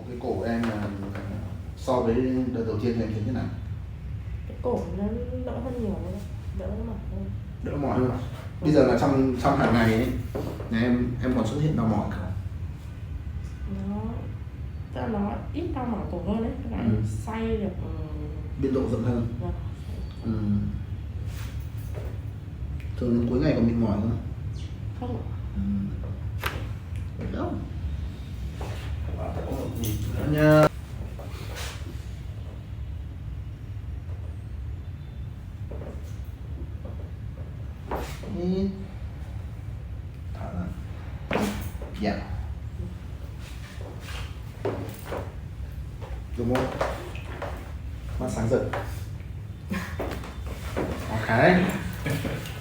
cái cổ em là so với đợt đầu tiên thì em thấy thế nào? Cái cổ nó đỡ hơn nhiều đấy, đỡ mỏi hơn. Đỡ mỏi hơn. Bây giờ là trong hàng ngày ấy, nhà em còn xuất hiện đau mỏi không? Nó ít đau mỏi cổ hơn đấy, các bạn xoay được Biên độ rộng hơn. Vâng. Thường đến cuối ngày còn mệt mỏi không? Không. Đâu. Nha. Thở ra. Dạ. Đúng không? Mắt sáng rực. Ok.